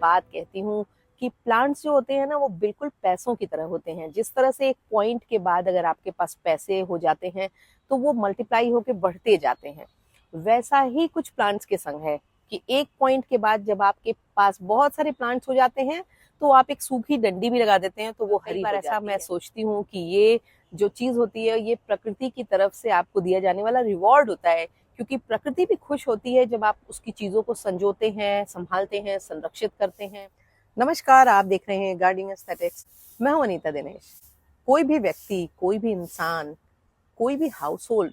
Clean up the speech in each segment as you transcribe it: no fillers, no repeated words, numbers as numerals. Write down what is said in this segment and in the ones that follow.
बात कहती हूँ कि प्लांट्स जो होते हैं ना वो बिल्कुल पैसों की तरह होते हैं। जिस तरह से एक पॉइंट के बाद अगर आपके पास पैसे हो जाते हैं तो वो मल्टीप्लाई होके बढ़ते जाते हैं, वैसा ही कुछ प्लांट्स के संग है कि एक पॉइंट के बाद जब आपके पास बहुत सारे प्लांट्स हो जाते हैं तो आप एक सूखी डंडी भी लगा देते हैं तो वो हरी हो जाती है। ऐसा मैं सोचती हूँ कि ये जो चीज होती है ये प्रकृति की तरफ से आपको दिया जाने वाला रिवॉर्ड होता है, क्योंकि प्रकृति भी खुश होती है जब आप उसकी चीजों को संजोते हैं, संभालते हैं, संरक्षित करते हैं। नमस्कार, आप देख रहे हैं गार्डनिंग एस्थेटिक्स। मैं हूं अनीता दिनेश। कोई भी व्यक्ति, कोई भी इंसान, कोई भी हाउस होल्ड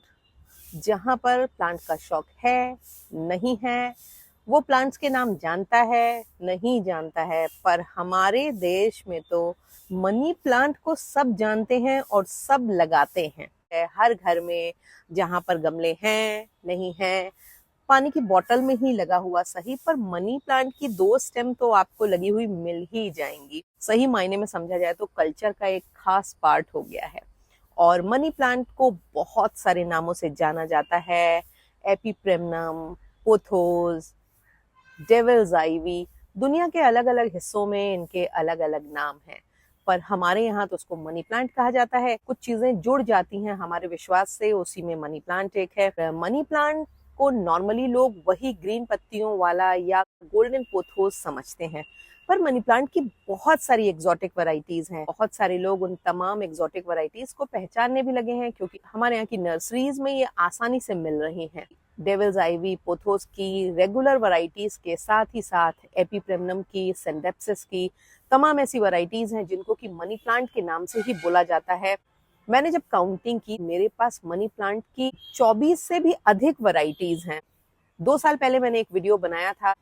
जहां पर प्लांट का शौक है, नहीं है, वो प्लांट्स के नाम जानता है, नहीं जानता है, पर हमारे देश में तो मनी प्लांट को सब जानते हैं और सब लगाते हैं। हर घर में जहां पर गमले हैं, नहीं हैं, पानी की बोतल में ही लगा हुआ सही, पर मनी प्लांट की 2 स्टेम तो आपको लगी हुई मिल ही जाएंगी। सही मायने में समझा जाए तो कल्चर का एक खास पार्ट हो गया है। और मनी प्लांट को बहुत सारे नामों से जाना जाता है। एपीप्रेमनम, पोथोस, डेविल्स आइवी, दुनिया के अलग अलग हिस्सों में इनके अलग अलग नाम हैं, पर हमारे यहाँ तो उसको मनी प्लांट कहा जाता है। कुछ चीजें जुड़ जाती हैं हमारे विश्वास से, उसी में मनी प्लांट एक है। मनी प्लांट को नॉर्मली लोग वही ग्रीन पत्तियों वाला या गोल्डन पोथोस समझते हैं, पर मनी प्लांट की बहुत सारी एग्जॉटिक वैरायटीज हैं। बहुत सारे लोग उन तमाम एग्जॉटिक वैरायटीज को पहचानने भी लगे हैं, क्योंकि हमारे यहाँ की नर्सरीज में ये आसानी से मिल रही हैं। डेविल्स आइवी, पोथोस की रेगुलर वैरायटीज के साथ ही साथ एपीप्रेमनम की, सेंडेप्सिस की, तमाम ऐसी वैरायटीज हैं जिनको कि मनी प्लांट के नाम से ही बोला जाता है। मैंने जब काउंटिंग की, मेरे पास मनी प्लांट की 24 से भी अधिक वैरायटीज हैं। 2 साल पहले मैंने एक वीडियो बनाया था,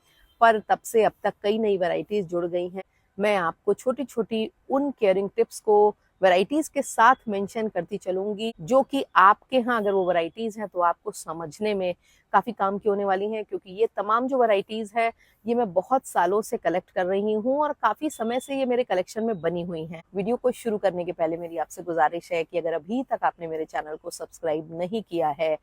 पर तब से अब तक कई नई वैरायटीज जुड़ गई हैं। मैं आपको छोटी छोटी उन केयरिंग टिप्स को वैरायटीज के साथ मेंशन करती चलूंगी, जो कि आपके यहाँ अगर वो वैरायटीज हैं तो आपको समझने में काफी काम की होने वाली हैं। क्योंकि ये तमाम जो वैरायटीज है ये मैं बहुत सालों से कलेक्ट कर रही हूँ और काफी समय से ये मेरे कलेक्शन में बनी हुई हैं। वीडियो को शुरू करने के पहले मेरी आपसे गुजारिश है कि अगर अभी तक आपने मेरे चैनल को सब्सक्राइब नहीं किया है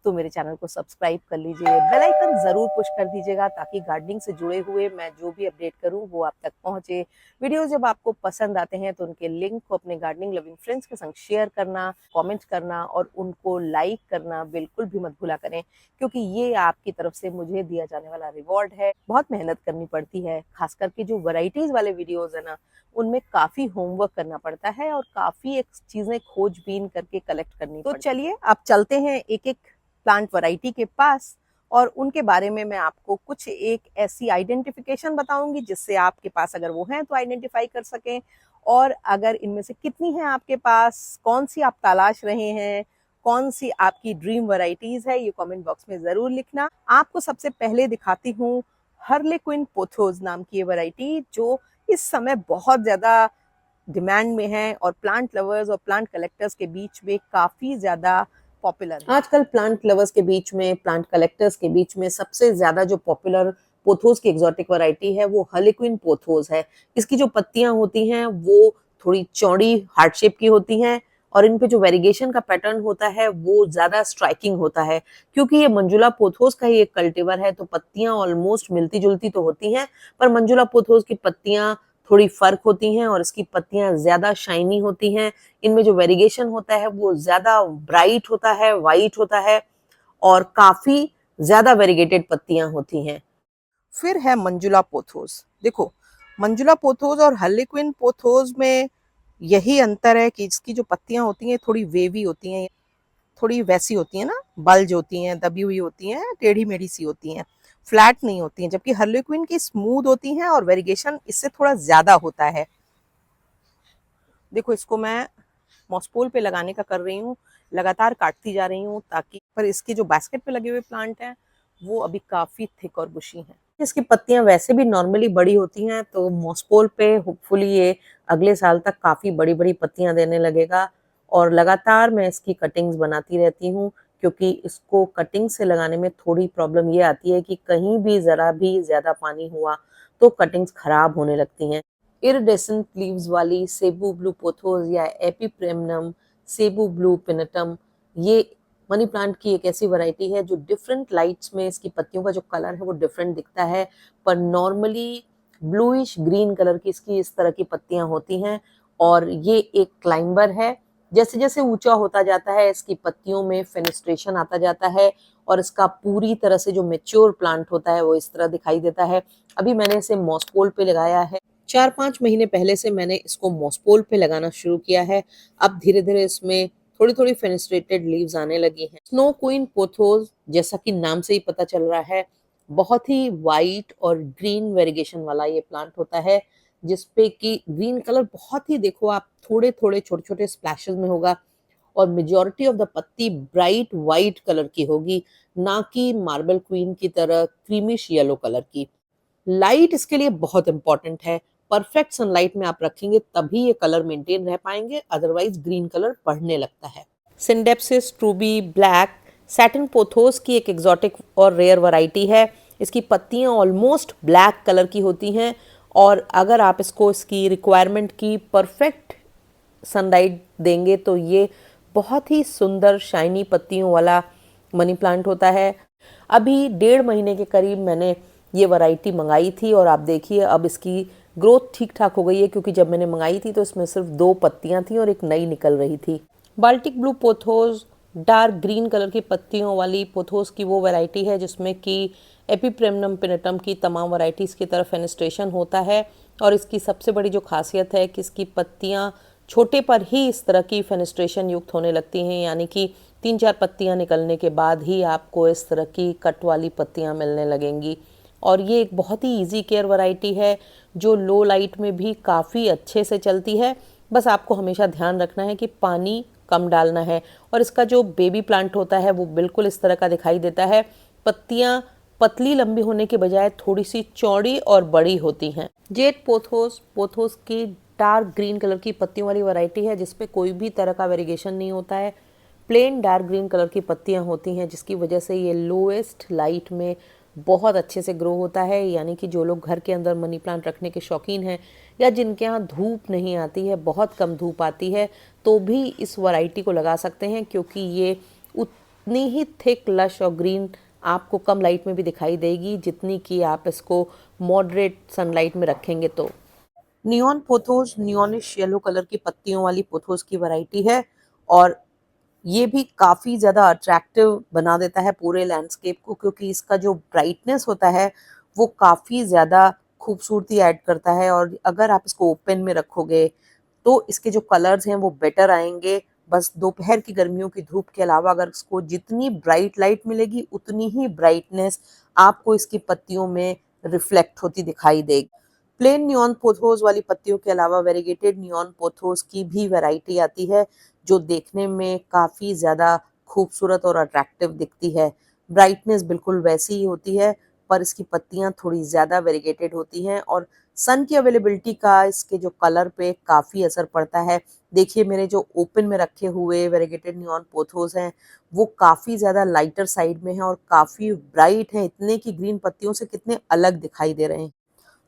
तो मेरे चैनल को सब्सक्राइब कर लीजिए, बेल आइकन जरूर पुश कर दीजिएगा, ताकि गार्डनिंग से जुड़े हुए मैं जो भी अपडेट करूं वो आप तक पहुंचे। वीडियो जब आपको पसंद आते हैं तो उनके लिंक को अपने गार्डनिंग लविंग फ्रेंड्स के संग शेयर करना, कमेंट करना और उनको लाइक करना बिल्कुल भी मत भूला करें, क्योंकि ये आपकी तरफ से मुझे दिया जाने वाला रिवॉर्ड है। बहुत मेहनत करनी पड़ती है, खास करके जो वैरायटीज वाले वीडियोज है ना, उनमें काफी होमवर्क करना पड़ता है और काफी एक चीजें खोजबीन करके कलेक्ट करनी पड़ती है। तो चलिए आप चलते हैं एक एक प्लांट वैरायटी के पास और उनके बारे में मैं आपको कुछ एक ऐसी आइडेंटिफिकेशन बताऊंगी जिससे आपके पास अगर वो हैं तो आइडेंटिफाई कर सकें, और अगर इनमें से कितनी हैं आपके पास, कौन सी आप तलाश रहे हैं, कौन सी आपकी ड्रीम वैरायटीज है, ये कमेंट बॉक्स में जरूर लिखना। आपको सबसे पहले दिखाती हूँ हार्लेक्विन पोथोस नाम की ये वैरायटी, जो इस समय बहुत ज्यादा डिमांड में है और प्लांट लवर्स और प्लांट कलेक्टर्स के बीच में काफी ज्यादा पॉपुलर है। आजकल प्लांट लवर्स के बीच में, प्लांट कलेक्टर्स के बीच में सबसे ज्यादा जो पॉपुलर पोथोस की एग्जॉटिक वैरायटी है वो हार्लेक्विन पोथोस है। इसकी जो पत्तियां होती हैं वो थोड़ी चौड़ी हार्ट शेप की होती हैं और इन पे जो वेरिगेशन का पैटर्न होता है वो ज्यादा स्ट्राइकिंग होता है। क्योंकि ये मंजुला पोथोस का ही एक कल्टीवर है तो पत्तियां ऑलमोस्ट मिलती जुलती तो होती हैं, पर मंजुला पोथोस की पत्तियां थोड़ी फर्क होती हैं और इसकी पत्तियां ज्यादा शाइनी होती हैं। इनमें जो वेरिगेशन होता है वो ज्यादा ब्राइट होता है, वाइट होता है और काफी ज्यादा वेरिगेटेड पत्तियां होती हैं। फिर है मंजुला पोथोस। देखो, मंजुला पोथोस और हार्लेक्विन पोथोस में यही अंतर है कि इसकी जो पत्तियां होती हैं थोड़ी वेवी होती हैं, थोड़ी वैसी होती हैं ना, बल्ज होती हैं, दबी हुई होती हैं, टेढ़ी मेढ़ी सी होती हैं, फ्लैट नहीं होती हैं। जबकि हार्लेक्विन की स्मूथ होती हैं और वेरिगेशन इससे थोड़ा ज्यादा होता है। देखो, इसको मैं मॉस्पोल पे लगाने का कर रही हूँ, लगातार काटती जा रही हूँ ताकि, पर इसके जो बास्केट पे लगे हुए प्लांट हैं वो अभी काफी थिक और बुशी हैं। इसकी पत्तियां वैसे भी नॉर्मली बड़ी होती हैं तो मॉस्पोल पे होपफुली ये अगले साल तक काफी बड़ी बड़ी पत्तियां देने लगेगा। और लगातार मैं इसकी कटिंग्स बनाती रहती हूँ, क्योंकि इसको कटिंग से लगाने में थोड़ी प्रॉब्लम ये आती है कि कहीं भी जरा भी ज्यादा पानी हुआ तो कटिंग्स खराब होने लगती हैं। इरिडेसेंट लीव्स वाली सेबू ब्लू पोथोस या एपीप्रेमनम, सेबू ब्लू पिनटम, ये मनी प्लांट की एक ऐसी वैरायटी है जो डिफरेंट लाइट्स में इसकी पत्तियों का जो कलर है वो डिफरेंट दिखता है, पर नॉर्मली ब्लूइश ग्रीन कलर की इसकी इस तरह की पत्तियां होती हैं और ये एक क्लाइंबर है। जैसे जैसे ऊंचा होता जाता है इसकी पत्तियों में फेनेस्ट्रेशन आता जाता है और इसका पूरी तरह से जो मेच्योर प्लांट होता है वो इस तरह दिखाई देता है। अभी मैंने इसे मॉसपोल पे लगाया है। 4-5 महीने पहले से मैंने इसको मॉसपोल पे लगाना शुरू किया है। अब धीरे धीरे इसमें थोड़ी थोड़ी फेनेस्ट्रेटेड लीव्स आने लगी हैं। स्नो क्वीन पोथोस, जैसा कि नाम से ही पता चल रहा है, बहुत ही वाइट और ग्रीन वेरिगेशन वाला ये प्लांट होता है, जिसपे कि ग्रीन कलर बहुत ही, देखो आप, थोड़े थोड़े छोटे छोटे स्प्लैशेस में होगा और मेजॉरिटी ऑफ द पत्ती ब्राइट वाइट कलर की होगी, ना कि मार्बल क्वीन की तरह क्रीमिश येलो कलर की। लाइट इसके लिए बहुत इंपॉर्टेंट है। परफेक्ट सनलाइट में आप रखेंगे तभी ये कलर मेंटेन रह पाएंगे, अदरवाइज ग्रीन कलर बढ़ने लगता है। सिंडेप्सिस ट्रूबी ब्लैक सैटिन पोथोस की एक एग्जॉटिक और रेयर वैरायटी है। इसकी पत्तियां ऑलमोस्ट ब्लैक कलर की होती हैं और अगर आप इसको इसकी रिक्वायरमेंट की परफेक्ट सनलाइट देंगे तो ये बहुत ही सुंदर शाइनी पत्तियों वाला मनी प्लांट होता है। अभी 1.5 महीने के करीब मैंने ये वैरायटी मंगाई थी और आप देखिए अब इसकी ग्रोथ ठीक ठाक हो गई है, क्योंकि जब मैंने मंगाई थी तो इसमें सिर्फ 2 पत्तियां थी और एक नई निकल रही थी। Baltic blue pothos dark green colour की पत्तियों वाली पोथोस की वो वैरायटी है जिसमें कि एपिप्रेमनम पिनटम की तमाम वैरायटीज़ की तरफ फेनेस्ट्रेशन होता है और इसकी सबसे बड़ी जो खासियत है कि इसकी पत्तियां छोटे पर ही इस तरह की फेनेस्ट्रेशन युक्त होने लगती हैं, यानी कि 3-4 पत्तियां निकलने के बाद ही आपको इस तरह की कट वाली पत्तियां मिलने लगेंगी। और ये एक बहुत ही इजी केयर वैरायटी है जो लो लाइट में भी काफ़ी अच्छे से चलती है। बस आपको हमेशा ध्यान रखना है कि पानी कम डालना है। और इसका जो बेबी प्लांट होता है वो बिल्कुल इस तरह का दिखाई देता है। पत्तियां पतली लंबी होने के बजाय थोड़ी सी चौड़ी और बड़ी होती हैं। जेट पोथोस पोथोस की डार्क ग्रीन कलर की पत्तियों वाली वैरायटी है जिसपे कोई भी तरह का वेरिगेशन नहीं होता है। प्लेन डार्क ग्रीन कलर की पत्तियां होती हैं जिसकी वजह से ये लोएस्ट लाइट में बहुत अच्छे से ग्रो होता है। यानी कि जो लोग घर के अंदर मनी प्लांट रखने के शौकीन हैं या जिनके यहाँ धूप नहीं आती है, बहुत कम धूप आती है, तो भी इस वैरायटी को लगा सकते हैं, क्योंकि ये उतनी ही थिक लश और ग्रीन आपको कम लाइट में भी दिखाई देगी जितनी कि आप इसको मॉडरेट सनलाइट में रखेंगे तो। नियॉन पोथोस नियॉनिश येलो कलर की पत्तियों वाली पोथोस की वैरायटी है और ये भी काफ़ी ज़्यादा अट्रैक्टिव बना देता है पूरे लैंडस्केप को, क्योंकि इसका जो ब्राइटनेस होता है वो काफ़ी ज़्यादा खूबसूरती ऐड करता है। और अगर आप इसको ओपन में रखोगे तो इसके जो कलर्स हैं वो बेटर आएंगे। बस दोपहर की गर्मियों की धूप के अलावा अगर इसको जितनी ब्राइट लाइट मिलेगी उतनी ही ब्राइटनेस आपको इसकी पत्तियों में रिफ्लेक्ट होती दिखाई देगी। प्लेन नियॉन पोथोस वाली पत्तियों के अलावा वेरीगेटेड नियॉन पोथोस की भी वैरायटी आती है जो देखने में काफ़ी ज़्यादा खूबसूरत और अट्रैक्टिव दिखती है। ब्राइटनेस बिल्कुल वैसी ही होती है पर इसकी पत्तियां थोड़ी ज़्यादा वेरीगेटेड होती हैं और सन की अवेलेबिलिटी का इसके जो कलर पे काफ़ी असर पड़ता है। देखिए मेरे जो ओपन में रखे हुए वेरीगेटेड नियॉन पोथोस हैं वो काफ़ी ज़्यादा लाइटर साइड में हैं और काफ़ी ब्राइट हैं, इतने की ग्रीन पत्तियों से कितने अलग दिखाई दे रहे हैं।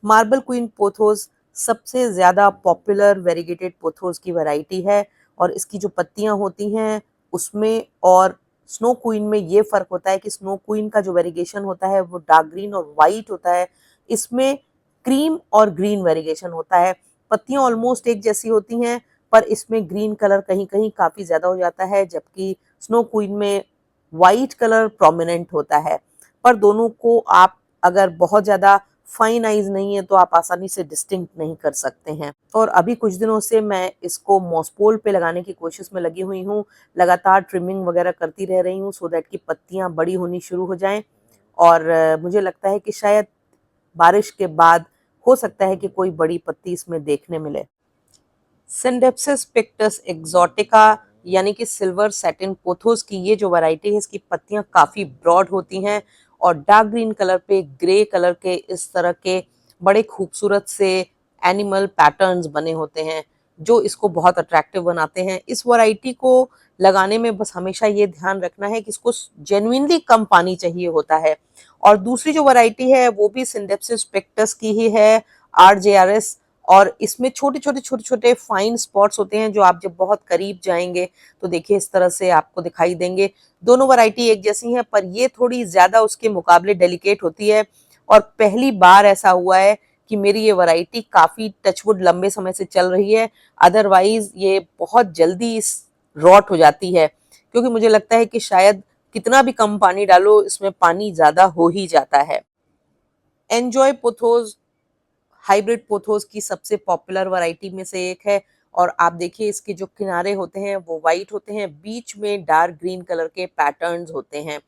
मार्बल क्वीन पोथोस सबसे ज़्यादा पॉपुलर वेरीगेटेड पोथोस की वैरायटी है और इसकी जो पत्तियां होती हैं उसमें और स्नो क्वीन में ये फ़र्क होता है कि स्नो क्वीन का जो वेरिगेशन होता है वो डार्क ग्रीन और वाइट होता है, इसमें क्रीम और ग्रीन वेरिगेशन होता है। पत्तियां ऑलमोस्ट एक जैसी होती हैं पर इसमें ग्रीन कलर कहीं कहीं काफ़ी ज़्यादा हो जाता है, जबकि स्नो क्वीन में वाइट कलर प्रोमिनेंट होता है। पर दोनों को आप अगर बहुत ज़्यादा फाइन आइज नहीं है तो आप आसानी से डिस्टिंक्ट नहीं कर सकते हैं। और अभी कुछ दिनों से मैं इसको मॉसपोल पे लगाने की कोशिश में लगी हुई हूँ, लगातार ट्रिमिंग वगैरह करती रह रही हूँ सो दैट कि पत्तियां बड़ी होनी शुरू हो जाएं। और मुझे लगता है कि शायद बारिश के बाद हो सकता है कि कोई बड़ी पत्ती इसमें देखने मिले। सिंडेप्सिस पिक्टस एक्सोटिका यानी कि सिल्वर सैटिन पोथोस की ये जो वैरायटी है इसकी पत्तियां काफ़ी ब्रॉड होती हैं और डार्क ग्रीन कलर पे ग्रे कलर के इस तरह के बड़े खूबसूरत से एनिमल पैटर्न्स बने होते हैं जो इसको बहुत अट्रैक्टिव बनाते हैं। इस वैरायटी को लगाने में बस हमेशा ये ध्यान रखना है कि इसको जेन्युइनली कम पानी चाहिए होता है। और दूसरी जो वैरायटी है वो भी सिंडेप्सिस पिक्टस की ही है, RJRS, और इसमें छोटे छोटे छोटे छोटे फाइन स्पॉट्स होते हैं जो आप जब बहुत करीब जाएंगे तो देखिए इस तरह से आपको दिखाई देंगे। दोनों वैरायटी एक जैसी हैं पर ये थोड़ी ज़्यादा उसके मुकाबले डेलिकेट होती है और पहली बार ऐसा हुआ है कि मेरी ये वैरायटी काफ़ी टचवुड लंबे समय से चल रही है, अदरवाइज़ ये बहुत जल्दी रॉट हो जाती है, क्योंकि मुझे लगता है कि शायद कितना भी कम पानी डालो इसमें पानी ज़्यादा हो ही जाता है। एन्जॉय पोथोस हाइब्रिड पोथोस की सबसे पॉपुलर वैरायटी में से एक है, और आप देखिए इसके जो किनारे होते हैं वो वाइट होते हैं, बीच में डार्क ग्रीन कलर के पैटर्न्स होते हैं,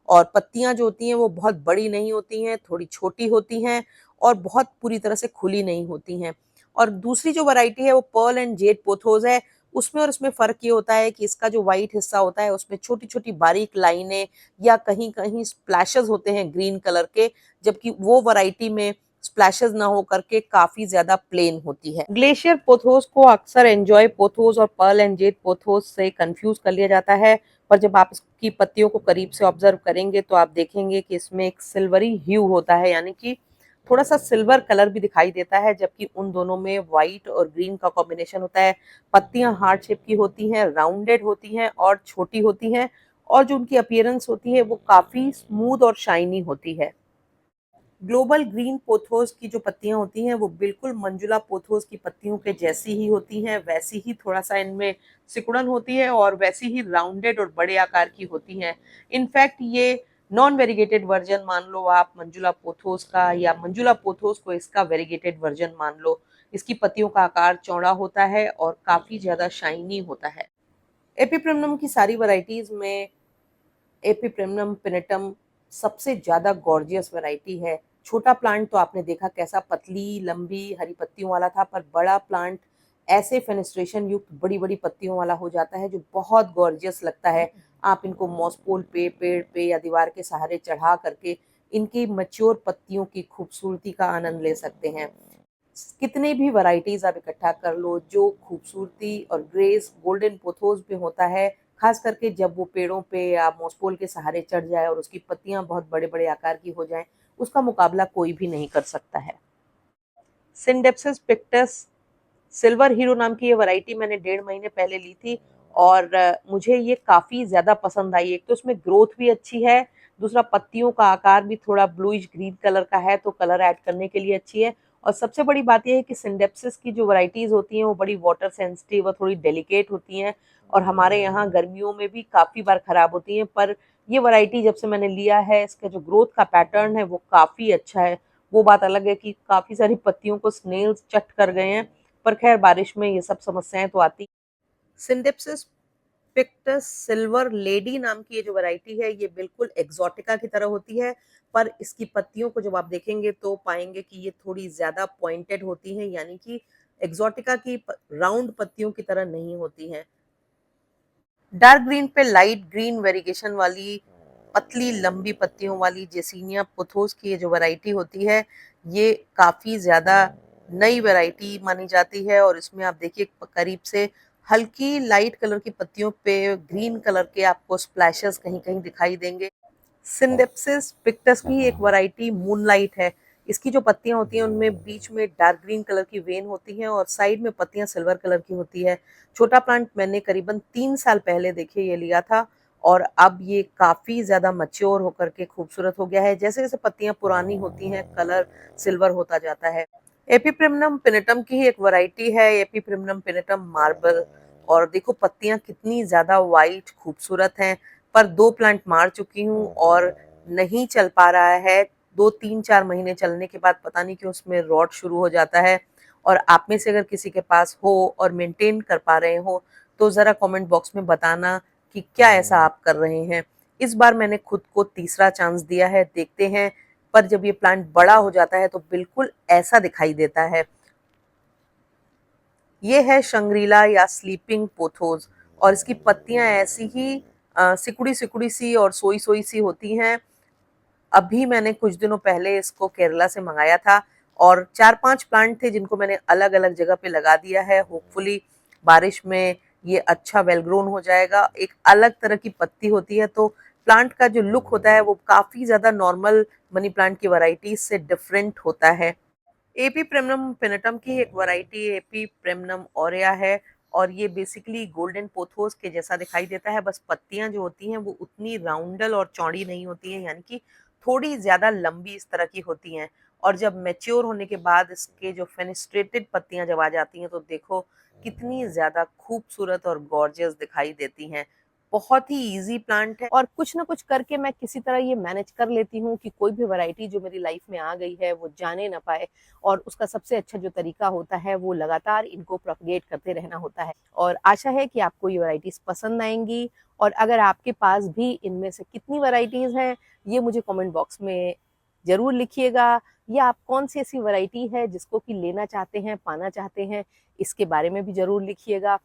और पत्तियां जो होती हैं वो बहुत बड़ी नहीं होती हैं, थोड़ी छोटी होती हैं और बहुत पूरी तरह से खुली नहीं होती हैं। और दूसरी जो वैरायटी है वो पर्ल एंड जेड पोथोस है। उसमें और इसमें फ़र्क ये होता है कि इसका जो वाइट हिस्सा होता है उसमें छोटी-छोटी बारीक लाइनें या कहीं-कहीं स्प्लैशेस होते हैं ग्रीन कलर के, जबकि वो वैरायटी में स्प्लैशेस ना हो करके काफी ज्यादा प्लेन होती है। ग्लेशियर पोथोस को अक्सर एंजॉय पोथोस और पर्ल एंड जेड पोथोस से कंफ्यूज कर लिया जाता है, पर जब आप इसकी पत्तियों को करीब से ऑब्जर्व करेंगे तो आप देखेंगे कि इसमें एक सिल्वरी ह्यू होता है, यानी कि थोड़ा सा सिल्वर कलर भी दिखाई देता है, जबकि उन दोनों में व्हाइट और ग्रीन का कॉम्बिनेशन होता है। पत्तियां हार्ट शेप की होती हैं, राउंडेड होती हैं और छोटी होती हैं, और जो उनकी अपीयरेंस होती है वो काफी स्मूथ और शाइनी होती है। ग्लोबल ग्रीन पोथोस की जो पत्तियां होती हैं वो बिल्कुल मंजुला पोथोस की पत्तियों के जैसी ही होती हैं, वैसी ही थोड़ा सा इनमें सिकुड़न होती है और वैसी ही राउंडेड और बड़े आकार की होती हैं। इनफैक्ट ये नॉन वेरीगेटेड वर्जन मान लो आप मंजुला पोथोस का, या मंजुला पोथोस को इसका वेरीगेटेड वर्जन मान लो। इसकी पत्तियों का आकार चौड़ा होता है और काफी ज्यादा शाइनी होता है। एपीप्रिमनम की सारी वैरायटीज में एपीप्रिमनम पिनेटम सबसे ज्यादा गॉर्जियस वैरायटी है। छोटा प्लांट तो आपने देखा कैसा पतली लंबी हरी पत्तियों वाला था, पर बड़ा प्लांट ऐसे फेनेस्ट्रेशन युक्त बड़ी बड़ी पत्तियों वाला हो जाता है जो बहुत गॉर्जियस लगता है। आप इनको मॉसपोल पे, पेड़ पे या दीवार के सहारे चढ़ा करके इनकी मैच्योर पत्तियों की खूबसूरती का आनंद ले सकते हैं। कितने भी वैरायटीज आप इकट्ठा कर लो, जो खूबसूरती और ग्रेस गोल्डन पोथोस पे होता है, खास करके जब वो पेड़ों पे या मॉसपोल के सहारे चढ़ जाए और उसकी पत्तियां बहुत बड़े बड़े आकार की हो जाएं, उसका मुकाबला कोई भी नहीं कर सकता है। सिंडेप्सिस पिक्टस सिल्वर हीरो नाम की ये वैरायटी मैंने 1.5 महीने पहले ली थी, और मुझे ये काफ़ी ज़्यादा पसंद आई। एक तो उसमें ग्रोथ भी अच्छी है, दूसरा पत्तियों का आकार भी थोड़ा ब्लूइश ग्रीन कलर का है तो कलर ऐड करने के लिए अच्छी है। और सबसे बड़ी बात ये है कि सिंडेप्सिस की जो वैरायटीज़ होती हैं वो बड़ी वाटर सेंसिटिव और थोड़ी डेलिकेट होती हैं, और हमारे यहाँ गर्मियों में भी काफ़ी बार ख़राब होती हैं। पर ये वैरायटी जब से मैंने लिया है, इसका जो ग्रोथ का पैटर्न है वो काफ़ी अच्छा है। वो बात अलग है कि काफ़ी सारी पत्तियों को स्नेल्स चट कर गए हैं, पर खैर बारिश में ये सब समस्याएं तो आती। सिंडेप्सिस पिक्टस सिल्वर लेडी नाम की ये जो वैरायटी है ये बिल्कुल एक्सोटिका की तरह होती है, पर इसकी पत्तियों को जब आप देखेंगे तो पाएंगे कि ये थोड़ी ज्यादा पॉइंटेड होती हैं, यानी कि एक्सोटिका की राउंड पत्तियों की तरह नहीं होती हैं। डार्क ग्रीन पे लाइट ग्रीन वेरिएशन वाली पतली लंबी पत्तियों वाली जेसिनिया पोथोस की ये जो वैरायटी होती है ये काफ़ी ज़्यादा नई वैरायटी मानी जाती है, और इसमें आप देखिए करीब से हल्की लाइट कलर की पत्तियों पे ग्रीन कलर के आपको स्प्लैशेस कहीं कहीं दिखाई देंगे। सिंडेप्सिस पिक्टस की एक वैरायटी मूनलाइट है। इसकी जो पत्तियां होती हैं उनमें बीच में डार्क ग्रीन कलर की वेन होती हैं और साइड में पत्तियां सिल्वर कलर की होती है। छोटा प्लांट मैंने करीबन 3 साल पहले देखिए ये लिया था, और अब ये काफी ज्यादा मैच्योर होकर के खूबसूरत हो गया है। जैसे जैसे पत्तियां पुरानी होती हैं कलर सिल्वर होता जाता है। एपीप्रिमनम पिनेटम की ही एक वैरायटी है, एपीप्रिमनम पिनेटम मार्बल, और देखो पत्तियां कितनी ज्यादा वाइट खूबसूरत हैं। पर 2 प्लांट मार चुकी हूँ और नहीं चल पा रहा है। 2 3 4 महीने चलने के बाद पता नहीं क्यों उसमें रॉट शुरू हो जाता है। और आप में से अगर किसी के पास हो और मेंटेन कर पा रहे हो तो ज़रा कमेंट बॉक्स में बताना कि क्या ऐसा आप कर रहे हैं। इस बार मैंने खुद को तीसरा चांस दिया है, देखते हैं। पर जब ये प्लांट बड़ा हो जाता है तो बिल्कुल ऐसा दिखाई देता है। ये है शंग्रीला या स्लीपिंग पोथोस, और इसकी पत्तियां ऐसी ही सिकुड़ी सिकुड़ी सी और सोई सोई सी होती हैं। अभी मैंने कुछ दिनों पहले इसको केरला से मंगाया था, और 4 5 प्लांट थे जिनको मैंने अलग अलग जगह पे लगा दिया है। होपफुली बारिश में ये अच्छा वेल ग्रोन हो जाएगा। एक अलग तरह की पत्ती होती है तो प्लांट का जो लुक होता है वो काफी ज्यादा नॉर्मल मनी प्लांट की वैरायटीज से डिफरेंट होता है। एपी प्रेमनम पेनेटम की एक वैरायटी एपी प्रेमनम ओरेया है, और ये बेसिकली गोल्डन पोथोस के जैसा दिखाई देता है, बस पत्तियां जो होती हैं वो उतनी राउंडल और चौड़ी नहीं होती हैं, यानी कि थोड़ी ज्यादा लंबी इस तरह की होती हैं। और जब मैच्योर होने के बाद इसके जो फेनेस्ट्रेटेड पत्तियां जब आ जाती हैं तो देखो कितनी ज़्यादा खूबसूरत और गॉर्जियस दिखाई देती हैं। बहुत ही ईज़ी प्लांट है और कुछ ना कुछ करके मैं किसी तरह ये मैनेज कर लेती हूँ कि कोई भी वैरायटी जो मेरी लाइफ में आ गई है वो जाने ना पाए। और उसका सबसे अच्छा जो तरीका होता है वो लगातार इनको प्रोपगेट करते रहना होता है। और आशा है कि आपको ये वैरायटीज़ पसंद आएंगी। और अगर आपके पास भी इनमें से कितनी वैरायटीज़ हैं ये मुझे कमेंट बॉक्स में ज़रूर लिखिएगा। या आप कौन सी ऐसी वैरायटी है जिसको कि लेना चाहते हैं, पाना चाहते हैं, इसके बारे में भी ज़रूर लिखिएगा।